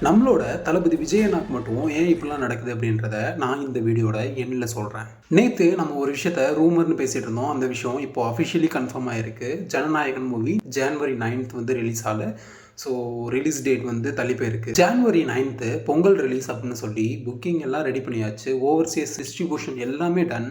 நம்மளோட தளபதி விஜயநாத் மட்டும் ஏன் இப்படிலாம் நடக்குது அப்படின்றத நான் இந்த வீடியோட எண்ணில் சொல்கிறேன். நேற்று நம்ம ஒரு விஷயத்த ரூமர்னு பேசிகிட்டு இருந்தோம். அந்த விஷயம் இப்போ அஃபிஷியலி கன்ஃபார்ம் ஆகிருக்கு. ஜனநாயகன் மூவி January 9th வந்து ரிலீஸ் ஆகல. ஸோ ரிலீஸ் டேட் வந்து தள்ளி போயிருக்கு. January 9th பொங்கல் ரிலீஸ் அப்படின்னு சொல்லி புக்கிங் எல்லாம் ரெடி பண்ணியாச்சு. ஓவர்சீஸ் டிஸ்ட்ரிபியூஷன் எல்லாமே டன்.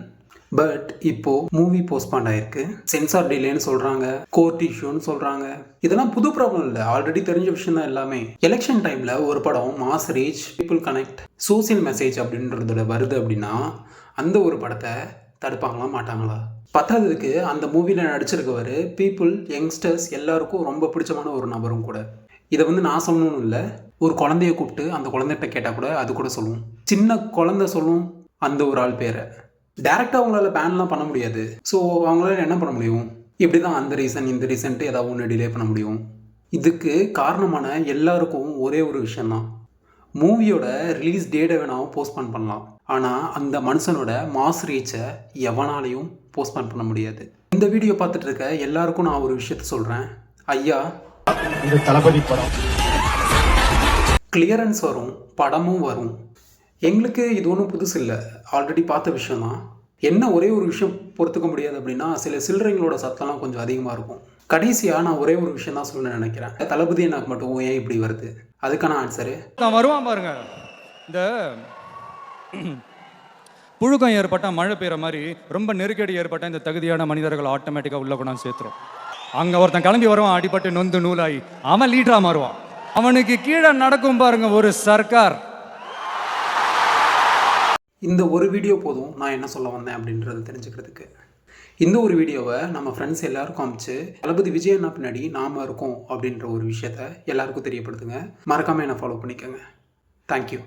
பட் இப்போ மூவி போஸ்ட்பாண்ட் ஆயிருக்கு. சென்சார் டிலேன்னு சொல்றாங்க, கோர்ட் இஷ்யூன்னு சொல்றாங்க. இதெல்லாம் புது ப்ராப்ளம் இல்லை, ஆல்ரெடி தெரிஞ்ச விஷயம் தான் எல்லாமே. எலெக்ஷன் டைம்ல ஒரு படம் mass reach, people connect, social message அப்படின்றதோட வருது அப்படின்னா அந்த ஒரு படத்தை தடுப்பாங்களா மாட்டாங்களா? பத்தாததுக்கு அந்த மூவியில் நடிச்சிருக்கவர் பீப்புள் யங்ஸ்டர்ஸ் எல்லாருக்கும் ரொம்ப பிடிச்சமான ஒரு நபரும் கூட. இதை வந்து நான் சொல்லணும்னு இல்லை, ஒரு குழந்தைய கூப்பிட்டு அந்த குழந்தைகிட்ட கேட்டால் கூட அது கூட சொல்லும். சின்ன குழந்தை சொல்லும் அந்த ஒரு ஆள் பேரை. டேரெக்டாக அவங்களால பேன்லாம் பண்ண முடியாது. ஸோ அவங்களால என்ன பண்ண முடியும்? இப்படி தான் அந்த ரீசன் இந்த ரீசன்ட்டு ஏதாவது ஒன்று டிலே பண்ண முடியும். இதுக்கு காரணமான எல்லாருக்கும் ஒரே ஒரு விஷயந்தான். மூவியோட ரிலீஸ் டேட்டை வேணாலும் போஸ்ட்பான் பண்ணலாம், ஆனால் அந்த மனுஷனோட மாஸ் ரீச்சை எவனாலையும் போஸ்ட்பான் பண்ண முடியாது. இந்த வீடியோ பார்த்துட்டு இருக்க எல்லாருக்கும் நான் ஒரு விஷயத்த சொல்கிறேன். ஐயா, இந்த தளபதி படம் கிளியரன்ஸ் வரும், படமும் வரும். எங்களுக்கு இது ஒன்றும் புதுசு இல்லை, ஆல்ரெடி பார்த்த விஷயம்தான். என்ன ஒரே ஒரு விஷயம் பொறுத்துக்க முடியாது அப்படின்னா, சில சில்லறைங்களோட சத்தம்லாம் கொஞ்சம் அதிகமாக இருக்கும். கடைசியாக நான் ஒரே ஒரு விஷயம் தான் சொல்ல நினைக்கிறேன். தளபதி எனக்கு மட்டும் ஏன் இப்படி வருது? அதுக்கான ஆன்சரு நான் வருவான் பாருங்க. இந்த புழுக்கம் ஏற்பட்டால் மழை பெய்கிற மாதிரி ரொம்ப நெருக்கடி ஏற்பட்டால் இந்த தகுதியான மனிதர்கள் ஆட்டோமேட்டிக்காக உள்ள கொண்டாந்து சேர்த்துரும். அங்கே ஒருத்தன் கிளம்பி வருவான், அடிபட்டு நொந்து நூலாகி அவன் லீடராக மாறுவான். அவனுக்கு கீழே நடக்கும் பாருங்க ஒரு சர்க்கார். இந்த ஒரு வீடியோ போதும் நான் என்ன சொல்ல வந்தேன் அப்படின்றத தெரிஞ்சுக்கிறதுக்கு. இந்த ஒரு வீடியோவை நம்ம ஃப்ரெண்ட்ஸ் எல்லாருக்கும் அமிச்சு தளபதி விஜயண்ணா பின்னாடி நாம் இருக்கோம் அப்படின்ற ஒரு விஷயத்த எல்லாருக்கும் தெரியப்படுத்துங்க. மறக்காமல் என்னை ஃபாலோ பண்ணிக்கோங்க. தேங்க்யூ.